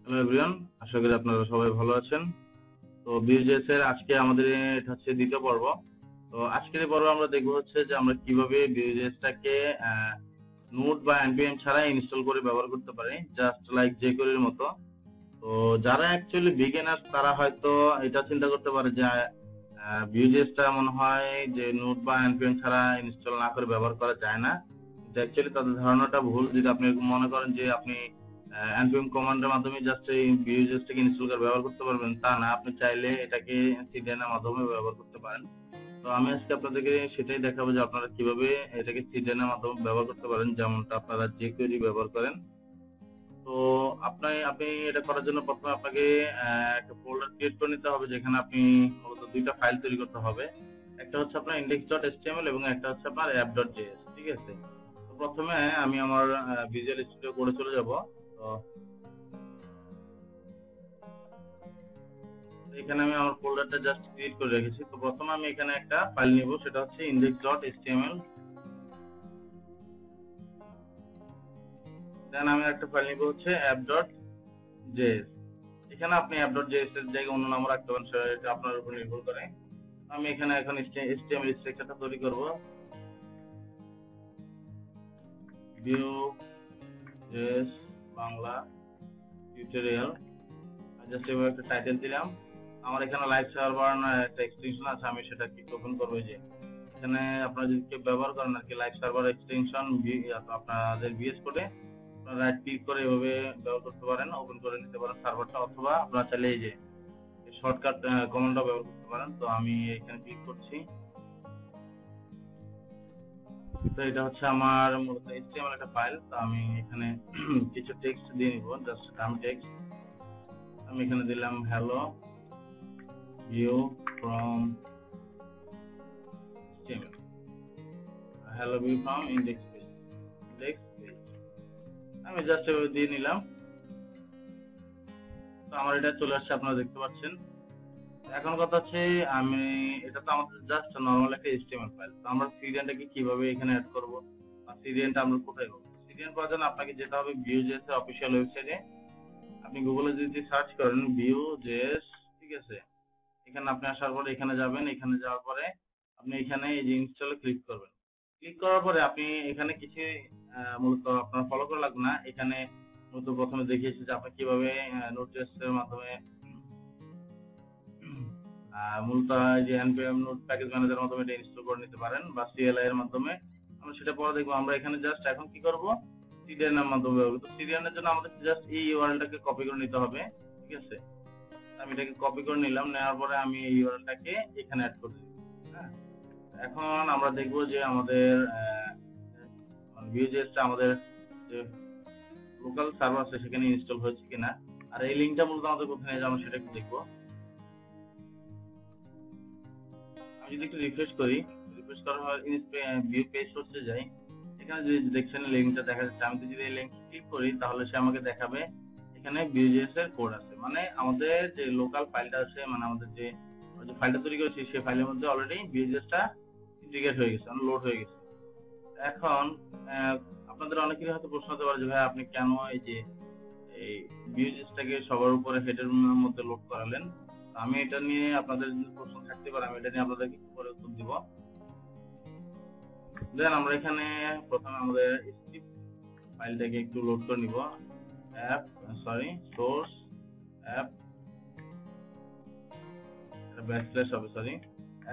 Hello everyone, আশা করি আপনারা সবাই ভালো আছেন। তো VueJs এর আজকে আমাদের এটা হচ্ছে দ্বিতীয় পর্ব। তো আজকের এই পর্বে আমরা দেখবো হচ্ছে যে আমরা কিভাবে VueJs টাকে নোড বা npm ছাড়া ইনস্টল করে ব্যবহার করতে পারি, জাস্ট লাইক jQuery মতো। তো যারা অ্যাকচুয়ালি বিগিনার তারা হয়তো এটা চিন্তা করতে পারে যে VueJs টা মনে হয় যে নোড বা npm ছাড়া ইনস্টল না করে ব্যবহার করা যায় না। কিন্তু অ্যাকচুয়ালি তাদের ধারণাটা ভুল। যদি আপনি মনে করেন যে আপনি npm কমান্ডের মাধ্যমে জাস্ট এই VueJs টাকে ইনস্টল করে ব্যবহার করতে পারবেন, তা না, আপনি চাইলে এটাকে CDN এর মাধ্যমে ব্যবহার করতে পারেন। তো আমি আজকে আপনাদেরকে সেটাই দেখাবো যে আপনারা কিভাবে এটাকে CDN এর মাধ্যমে ব্যবহার করতে পারেন, যেমনটা আপনারা jQuery ব্যবহার করেন। তো আপনি এটা করার জন্য প্রথমে আপনাকে একটা ফোল্ডার ক্রিয়েট করে নিতে হবে, যেখানে আপনি মূলত দুইটা ফাইল তৈরি করতে হবে। একটা হচ্ছে আপনার index.html এবং একটা হচ্ছে আপনার app.js, ঠিক আছে? তো প্রথমে আমি আমার ভিজুয়াল স্টুডিও কোডে চলে যাব। তো এখানে আমি আমার ফোল্ডারটা জাস্ট ক্রিয়েট করে রেখেছি। তো প্রথমে আমি এখানে একটা ফাইল নিব, সেটা হচ্ছে index.html। দেন আমি একটা ফাইল নিব হচ্ছে app.js। এখানে আপনি app.js এর জায়গায় অন্য নাম রাখতে পারেন, সেটা আপনার উপর নির্ভর করে। আমি এখানে এখন HTML স্ট্রাকচারটা তৈরি করব। VueJs বাংলা টিউটোরিয়াল, জাস্ট এভাবে একটা টাইটেল দিলাম। আমার এখানে লাইভ সার্ভার না একটা এক্সটেনশন আছে, আমি সেটা কি ওপেন করব। যে এখানে আপনারা যদি কেউ ব্যবহার করেন আর কি লাইভ সার্ভার এক্সটেনশন আপনাদের VS কোডে আপনারা রাইট ক্লিক করে এভাবে ব্যবহার করতে পারেন, ওপেন করে নিতে পারেন সার্ভারটা, অথবা আপনারা চাইলে এই যে শর্টকাট কমান্ডটা ব্যবহার করতে পারেন। তো আমি এখানে ক্লিক করছি। তো এটা হচ্ছে আমার মূলত HTML একটা ফাইল। তো আমি এখানে কিছু টেক্সট দিয়ে নিব, জাস্ট ডাম টেক্সট। আমি এখানে দিলাম hello view from HTML, hello view from index page. আমি জাস্ট এভাবে দিয়ে নিলাম। তো আমার এটা চলে আসছে, আপনারা দেখতে পাচ্ছেন। এখন কথা হচ্ছে এটা তো আমাদের জাস্ট নরমাল একটা HTML ফাইল। তো আমরা সিডিএনটাকে কিভাবে এখানে অ্যাড করব, বা সিডিএনটা আমরা কোথায় পাবো? সিডিএন পাওয়ার জন্য আপনাকে যেতে হবে VueJs এর অফিসিয়াল ওয়েবসাইটে। আপনি গুগলে যদি সার্চ করেন VueJs, ঠিক আছে, এখানে আপনি আসার পরে এখানে যাবেন। এখানে যাওয়ার পরে আপনি এখানে এই যে ইনস্টলে ক্লিক করবেন। ক্লিক করার পরে আপনি এখানে কিছু মূলত আপনার ফলো করা লাগবে না। এখানে মূলত প্রথমে দেখিয়েছি যে আপনি কিভাবে নোট.js এর মাধ্যমে মূলত যে npm নোট প্যাকেজ ম্যানেজারের মাধ্যমে এটা ইনস্টল করে নিতে পারেন, বা CLI এর মাধ্যমে। আমরা সেটা পরে দেখবো। আমরা এখানে জাস্ট এখন কি করব, CDN এর মাধ্যমে ব্যবহৃত। CDN এর জন্য আমাদের জাস্ট এই ইউআরএলটাকে কপি করে নিতে হবে, ঠিক আছে? আমি এটাকে কপি করে নিলাম। নেওয়ার পরে আমি এই ইউআরএলটাকে এখানে অ্যাড করে দিই। হ্যাঁ, এখন আমরা দেখবো যে আমাদের VueJs টা আমাদের যে লোকাল সার্ভার আছে সেখানে ইনস্টল হয়েছে কিনা। আর এই লিংকটা মূলত আমাদের কোথায় নিয়ে যাবো সেটা একটু দেখবো। আমি যদি একটু রিফ্রেশ করার পর ভিউ পেজ সোর্সে যাই, এখানে যদি দেখছেন লিংকটা দেখা যাচ্ছে। আমি যদি এই লিংক ক্লিক করি তাহলে সে আমাকে দেখাবে এখানে VueJs এর কোড আছে। মানে আমাদের যে লোকাল ফাইলটা আছে, মানে আমাদের যে ফাইলটা তৈরি করেছি সেই ফাইলের মধ্যে অলরেডি VueJs টা ইন্টিগ্রেট হয়ে গেছে, লোড হয়ে গেছে। এখন আপনাদের অনেকেরই হয়তো প্রশ্ন হতে পারে যে ভাই আপনি কেন এই VueJs টাকে সবার উপরে হেডের মধ্যে লোড করালেন? আমি এটা নিয়ে আপনাদের যদি প্রশ্ন থাকতে পারে, আমি এটা নিয়ে আপনাদেরকে কি করে উত্তর দিব। দেন আমরা এখানে প্রথমে আমাদের স্ক্রিপ্ট ফাইলটাকে একটু লোড করে নিব। Source app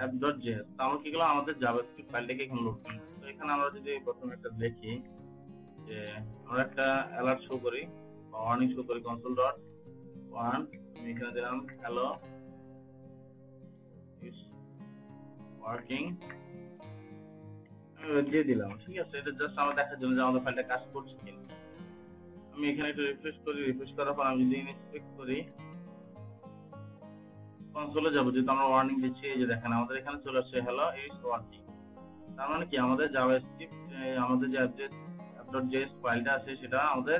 app.js। তো আমরা কি করলাম, আমাদের জাভাস্ক্রিপ্ট ফাইলটাকে এখানে লোড করলাম। তো এখানে আমরা যদি প্রথমে একটা দেখি যে আমরা একটা অ্যালার্ট শো করি বা ওয়ার্নিং শো করি console.1। আমি এখানে দিলাম হ্যালো ইটস ওয়ার্কিং, আমি দিয়ে দিলাম, ঠিক আছে? এটা জাস্ট আমরা দেখার জন্য যে আমাদের ফাইলটা কাজ করছে কিনা। আমি এখানে একটু রিফ্রেশ করি। রিফ্রেশ করার পর আমি যদি ইনস্পেক্ট করি, কনসোলে যাব, যেহেতু আমরা ওয়ার্নিং দিচ্ছি। এই যে দেখেন আমাদের এখানে চলে আসছে হ্যালো ইটস ওয়ার্কিং। তার মানে কি আমাদের জাভাস্ক্রিপ্ট আমাদের যে app.js ফাইলটা আছে সেটা আমাদের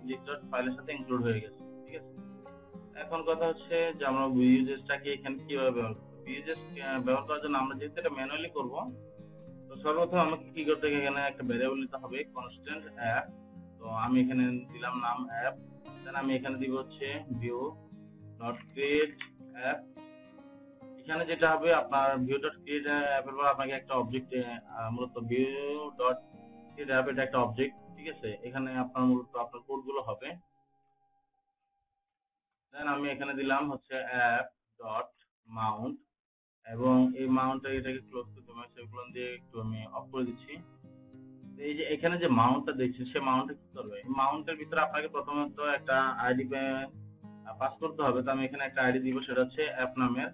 index ফাইলের সাথে ইনক্লুড হয়ে গেছে, ঠিক আছে? এখন কথা হচ্ছে যে আমরা VueJs টাকে এখানে কিভাবে ব্যবহার করব। VueJs ব্যবহার করার জন্য আমরা যেহেতু এটা ম্যানুয়ালি করব, তো সর্বপ্রথম আমাকে কি করতে হবে, এখানে একটা ভেরিয়েবল নিতে হবে কনস্ট্যান্ট অ্যাপ। তো আমি এখানে দিলাম নাম অ্যাপ, দেন আমি এখানে দিব হচ্ছে ভিউ ডট ক্রিয়েট অ্যাপ। এখানে যেটা হবে আপনার ভিউ ডট ক্রিয়েট অ্যাপের পর আপনাকে একটা অবজেক্ট, মূলত ভিউ ডট ক্রিয়েট অ্যাপ এটা একটা অবজেক্ট, ঠিক আছে। এখানে আপনার মূলত আপনার কোডগুলো হবে। দেন আমি এখানে দিলাম হচ্ছে অ্যাপ ডট মাউন্ট, এবং এই মাউন্টটা এটাকে ক্লোজ করতে হবে, সেগুলো দিয়ে একটু আমি অফ করে দিচ্ছি। এই যে এখানে যে মাউন্টটা দেখছেন, সে মাউন্টটা কি করবে, এই মাউন্টের ভিতরে আপনাকে প্রথমত একটা আইডি পাস করতে হবে। তো আমি এখানে একটা আইডি দিব, সেটা হচ্ছে অ্যাপ নামের।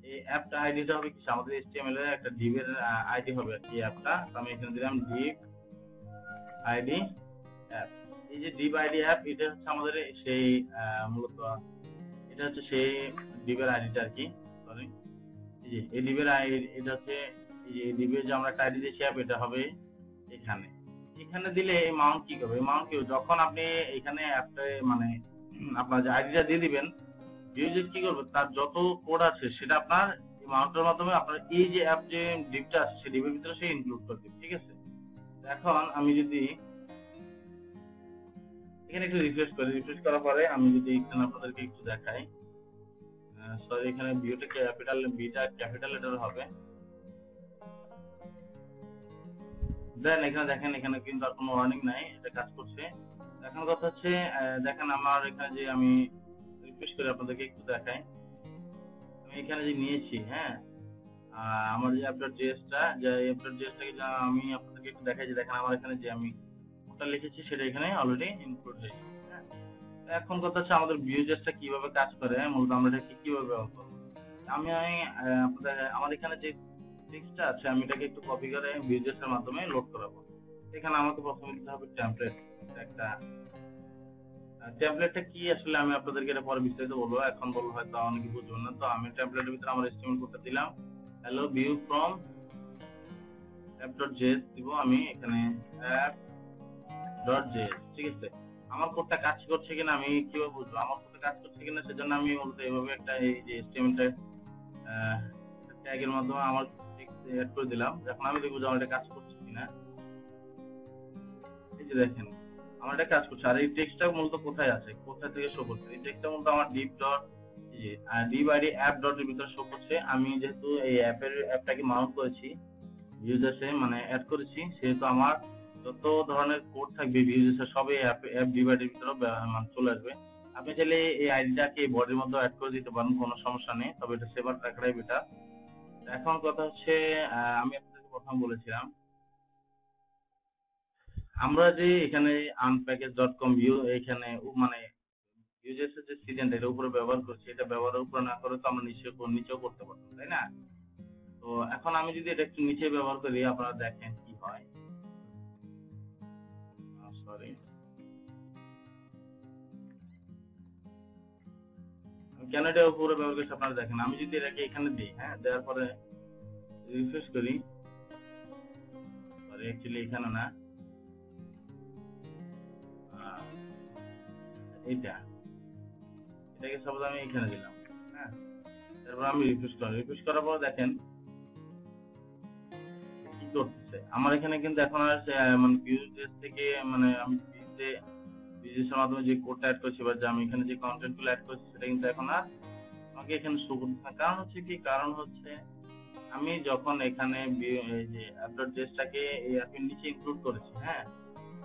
এই অ্যাপটা আইডিটা হবে কি, আমাদের HTML এর একটা div এর আইডি হবে এই অ্যাপটা। তো আমি এখানে দিলাম div আইডি অ্যাপ। এই যে div আইডি অ্যাপ, এটা হচ্ছে আমাদের সেই মূলত এটা হচ্ছে সেই div এর আইডিটা আর কি, সরি। এই যে এই div এর আইডি, এটা হচ্ছে এই যে div এর যে আমরা একটা আইডি দিয়েছি অ্যাপ, এটা হবে এখানে। এখানে দিলে এই মাউন্ট কি করবে, এই মাউন্ট কি যখন আপনি এখানে অ্যাপটা মানে আপনার যে আইডিটা দিয়ে দিবেন, VueJs কি করবে, তার যত কোড আছে সেটা আপনার এই মাউন্টের মাধ্যমে আপনার এই যে অ্যাপ যে ডিভটা আছে সেই ডিভের ভিতরে সে ইনক্লুড করে দিবে, ঠিক আছে। এখন আমি যদি এখানে একটু রিফ্রেশ করি, রিফ্রেশ করার পরে আমি যদি এখানে আপনাদেরকে একটু দেখাই, সরি এখানে ভিউটা ক্যাপিটাল, বিটা ক্যাপিটাল লেটার হবে। দেন এখানে দেখেন, এখানে কিন্তু আর কোনো ওয়ার্নিং নাই, এটা কাজ করছে। এখন কথা হচ্ছে দেখেন আমার এখানে যে আমি রিফ্রেশ করে আপনাদেরকে একটু দেখাই, আমি এখানে যে নিয়েছি, হ্যাঁ, আমার যে app.js-টাকে আমি আপনাদেরকে একটু দেখাই, যে দেখেন আমার এখানে যে আমি কোডটা লিখেছি সেটা এখানে অলরেডি ইনক্লুড হয়ে গেছে, হ্যাঁ। এখন কথা হচ্ছে আমাদের VueJs-টা কিভাবে কাজ করে, মূলত আমরা এটাকে কিভাবে ব্যবহার করব। আমি আপনাদের আমার এখানে যে টেক্সটটা আছে, আমি এটাকে একটু কপি করে VueJs এর মাধ্যমে লোড করাবো। এখানে আমাকে প্রথমে দিতে হবে টেমপ্লেট। একটা টেমপ্লেটটা কি আসলে আমি আপনাদেরকে এটা পরে বিস্তারিত বলবো, এখন বলবো হয়তো অনেকে বুঝবেন না। তো আমি টেমপ্লেটের ভিতরে আমার HTML কোডটা দিলাম, হ্যালো ভিউ ফ্রম app.js দিব আমি এখানে app.js, ঠিক আছে। আমার কোডটা কাজ করছে কিনা আমি কিভাবে বুঝবো, আমার কোডটা কাজ করছে কিনা, সেজন্য আমি মূলত এইভাবে একটা এই যে HTML ট্যাগের মাধ্যমে আমার টেক্সট অ্যাড করে দিলাম। এখন আমি দেখবো যে আমার এটা কাজ করছে কিনা। এই যে দেখেন আমার এটা কাজ করছে। আর এই টেক্সটটা মূলত কোথায় আছে, কোথা থেকে শো করছে, এই টেক্সটটা মূলত আমার div id app ডট এর ভিতরে শো করছে। আমি যেহেতু এই অ্যাপটাকে মাউন্ট করেছি VueJs এ, মানে অ্যাড করেছি, সেহেতু আমার যত ধরনের কোড থাকবে VueJs এর সব এই অ্যাপ div id এর ভিতরে মানে চলে আসবে। আপনি চাইলে এই আইডিটাকে বডির মধ্যে অ্যাড করে দিতে পারেন, কোনো সমস্যা নেই, তবে এটা সেভার রাখাটাই বেটার। এখন কথা হচ্ছে আমি আপনাদেরকে প্রথম বলেছিলাম, আমরা যে এখানে unpackage.com ভিউ এখানে মানে VueJs এর যে CDN এটা উপরে ব্যবহার করছি, এটা ব্যবহারের উপরে না করে তো আমরা নিচেও করতে পারতাম, তাই না। তো এখন আমি যদি এটা একটু নিচে ব্যবহার করি, আপনারা দেখেন কি হয়। সরি, কেন এটা উপরে ব্যবহার করছি আপনারা দেখেন। আমি যদি এটাকে এখানে দিই, হ্যাঁ, দেওয়ার পরে রিফ্রেশ করি, সরি অ্যাকচুয়ালি এখানে না, এইটা এটাকে সাপোজ আমি এখানে দিলাম, হ্যাঁ, তারপর আমি রিফ্রেশ করার পর দেখেন কি করতেছে। আমার এখানে কিন্তু এখন আর মানে VueJs থেকে মানে আমি VueJs এর মাধ্যমে যে কোডটা অ্যাড করছি বা যে আমি এখানে যে কন্টেন্ট গুলো অ্যাড করছি, সেটা কিন্তু এখন আর আমাকে এখানে শো করতেছে না। কারণ হচ্ছে কি, কারণ হচ্ছে আমি যখন এখানে এই যে app.js-টাকে এই অ্যাপের নিচে ইনক্লুড করেছি, হ্যাঁ,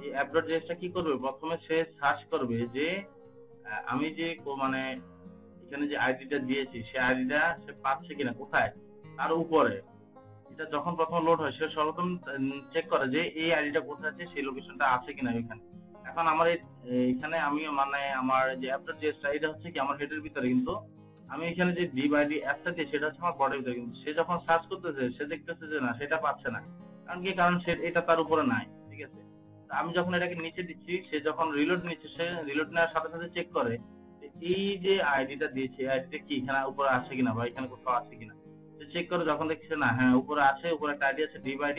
এই app.js-টা কি করবে, প্রথমে সে সার্চ করবে যে আমি যে মানে এখানে যে আইডিটা দিয়েছি সেই আইডিটা সে পাচ্ছে কিনা, কোথায়, তার উপরে। এটা যখন প্রথম লোড হয়, সে সর্বপ্রথম চেক করে যে এই আইডিটা কোথায় আছে, সেই লোকেশনটা আছে কিনা এখানে। এখন আমার এখানে আমি মানে আমার যে app.js-টা এটা হচ্ছে কি আমার হেডের ভিতরে, কিন্তু আমি এখানে যে div id অ্যাপটা দিয়ে সেটা হচ্ছে আমার বডির ভিতরে, কিন্তু সে যখন সার্চ করতেছে সে দেখতেছে যে না, সেটা পাচ্ছে না। কারণ কি, কারণ সে এটা তার উপরে নাই, ঠিক আছে। আমি যখন এটাকে নিচে দিচ্ছি, সে যখন রিলোড নিচ্ছে, সে রিলোড নেওয়ার সাথে সাথে চেক করে যে এই যে আইডিটা দিয়েছে, আইডিটা কি এখানে উপরে আছে কিনা বা এখানে কোথাও আছে কিনা। সে চেক করে যখন দেখছে না, হ্যাঁ উপরে আছে, উপরে একটা আইডি আছে div id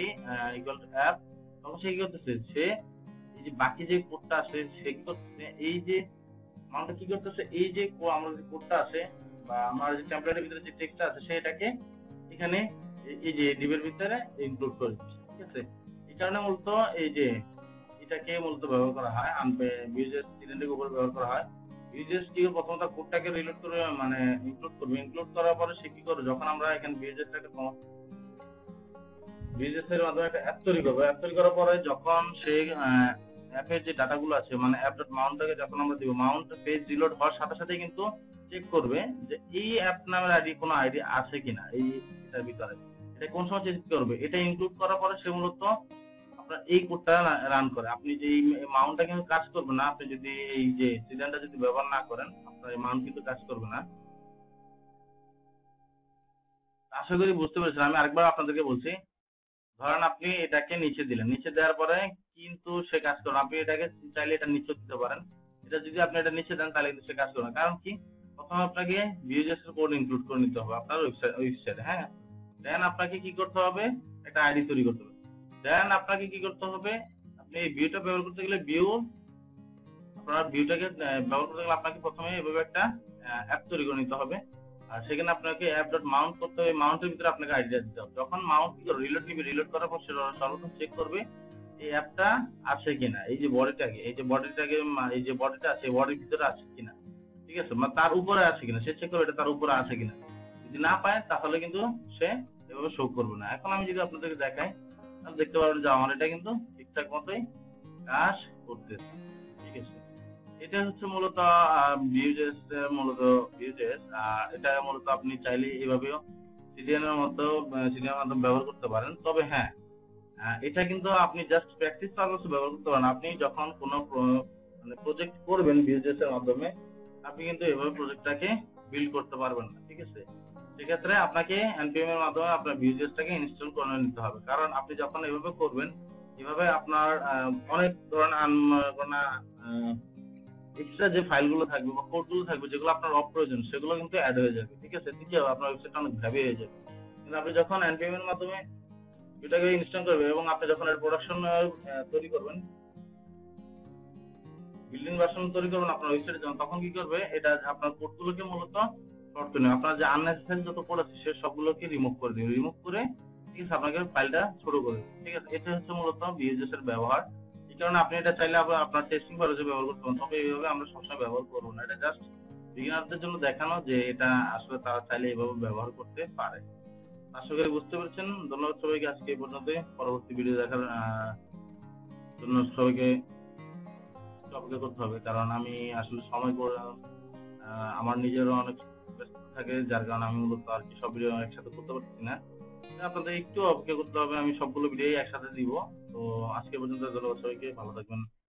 equal to app, তখন সে কি করতেছে, সে এই যে বাকি যে কোডটা আছে সে কি করতেছে, এই যে মানটা কি করতেছে, এই যে আমার যে কোডটা আছে বা আমার যে টেমপ্লেটের ভিতরে যে টেক্সটটা আছে সেটাকে এখানে এই যে div এর ভিতরে ইনক্লুড করে দিচ্ছে, ঠিক আছে। এই কারণে মূলত এই যে এটাকে মূলত ব্যবহার করা হয়, Vue.js CDN-টাকে উপরে ব্যবহার করা হয়। Vue.js কি প্রথমত কোডটাকে রিলোড করে মানে ইনক্লুড করার পরে সে কি করে, যখন আমরা এখানে Vue.js এর মাধ্যমে একটা অ্যাপ তৈরি করবো, অ্যাপ তৈরি করার পরে যখন সেই অ্যাপের যে ডাটাগুলো আছে মানে app.mount-টাকে যখন আমরা দিব, মাউন্ট পেজ রিলোড হওয়ার সাথে সাথে কিন্তু চেক করবে যে এই অ্যাপ নামের কোনো আইডি আছে কিনা এটার ভিতরে। এটা কোন সময় চেক করবে, এটা ইনক্লুড করার পরে সে মূলত আপনার এই কোডটা রান করে। আপনি যে মাউন্টটা কিন্তু কাজ করবে না, আপনি যদি এই যে সিডানটা যদি ব্যবহার না করেন, আপনার এই মাউন্ট কিন্তু কাজ করবে না। আশা করি বুঝতে পেরেছেন। আমি আরেকবার আপনাদেরকে বলছি, ধরেন আপনি এটাকে নিচে দিলেন, নিচে দেওয়ার পরে কিন্তু সে কাজ করে না। আপনি এটাকে চাইলে এটা নিচে দিতে পারেন, এটা যদি আপনি এটা নিচে দেন তাহলে কিন্তু সে কাজ করে না। কারণ কি, প্রথমে আপনাকে Vue.js এর কোড ইনক্লুড করে নিতে হবে আপনার ওয়েবসাইটে। হ্যাঁ, দেন আপনাকে কি করতে হবে, একটা আইডি তৈরি করতে হবে। দেন আপনাকে কি করতে হবে, আপনি এই ভিউটা ব্যবহার করতে গেলে আপনার ভিউটাকে ব্যবহার করতে গেলে আপনাকে প্রথমে এভাবে একটা অ্যাপ তৈরি করে নিতে হবে। আর সেখানে আপনাকে app.mount করতে হবে, মাউন্টের ভিতরে আপনাকে আইডিয়া দিতে হবে। যখন মাউন্ট কি করবে, রিলোড নিবে, রিলোড করার পর সর্বপ্রথম চেক করবে এই অ্যাপটা আছে কিনা, এই যে বডিটাকে এই যে বডিটা আছে এই বডির ভিতরে আছে কিনা, ঠিক আছে, মানে তার উপরে আছে কিনা সে চেক করবে, এটা তার উপরে আছে কিনা। যদি না পায় তাহলে কিন্তু সে এভাবে শো করবে না। এখন আমি যদি আপনাদেরকে দেখাই তাহলে দেখতে পারবেন যে আমার এটা কিন্তু ঠিকঠাক মতোই কাজ করতেছে, ঠিক আছে। এটা হচ্ছে মূলত Vue.js এটা মূলত আপনি চাইলে এভাবেও CDN এর মতো CDN এর মাধ্যমে ব্যবহার করতে পারেন। তবে হ্যাঁ, এটা কিন্তু আপনি জাস্ট প্র্যাকটিস পারপাসে ব্যবহার করতে পারেন। আপনি যখন কোনো মানে প্রজেক্ট করবেন Vue.js এর মাধ্যমে, আপনি কিন্তু এভাবে প্রজেক্টটাকে বিল্ড করতে পারবেন না, ঠিক আছে। সেক্ষেত্রে আপনাকে npm এর মাধ্যমে আপনার Vue.js-টাকে ইনস্টল করে নিতে হবে। কারণ আপনি যখন এভাবে করবেন, এভাবে আপনার অনেক ধরনের এক্সট্রা যে ফাইলগুলো থাকবে বা কোডগুলো থাকবে যেগুলো আপনার অপ্রয়োজন, সেগুলো কিন্তু অ্যাড হয়ে যাবে, ঠিক আছে। এতে কি হবে, আপনার ওয়েবসাইটটা অনেক হেভি হয়ে যাবে। কিন্তু আপনি যখন npm এর মাধ্যমে এটাকে ইনস্টল করবেন এবং আপনি যখন এর প্রোডাকশন তৈরি করবেন, বিল্ডিং ভার্সন তৈরি করবেন আপনার ওয়েবসাইটে, তখন কি করবে, এটা আপনার কোডগুলোকে মূলত শর্ট করে নেবে। আপনার যে আননেসেসারি যত কোড আছে সে সবগুলোকে রিমুভ করে দিবে, রিমুভ করে ঠিক আছে আপনাকে ফাইলটা ছোট করে দেবে, ঠিক আছে। এটা হচ্ছে মূলত Vue.js এর ব্যবহার। এই কারণে আপনি এটা চাইলে আপনার টেস্টিং পারপাসে ব্যবহার করতে পারেন, তবে এইভাবে আমরা সবসময় ব্যবহার করবো না। এটা জাস্ট বিগিনারদের জন্য দেখানো যে এটা আসলে তারা চাইলে এইভাবে ব্যবহার করতে পারে। আশা করি বুঝতে পেরেছেন। ধন্যবাদ সবাইকে, আজকে এই পর্যন্ত। পরবর্তী ভিডিও দেখার জন্য সবাইকে অপেক্ষা করতে হবে, কারণ আমি আসলে সময় করে আমার নিজেরও অনেক ব্যস্ত থাকে, যার কারণে আমি মূলত আর কি সব ভিডিও একসাথে করতে পারছি না। আপনাদের একটু অপেক্ষা করতে হবে, আমি সবগুলো ভিডিও একসাথে দিব। তো আজকে পর্যন্ত ধন্যবাদ সবাইকে, ভালো থাকবেন।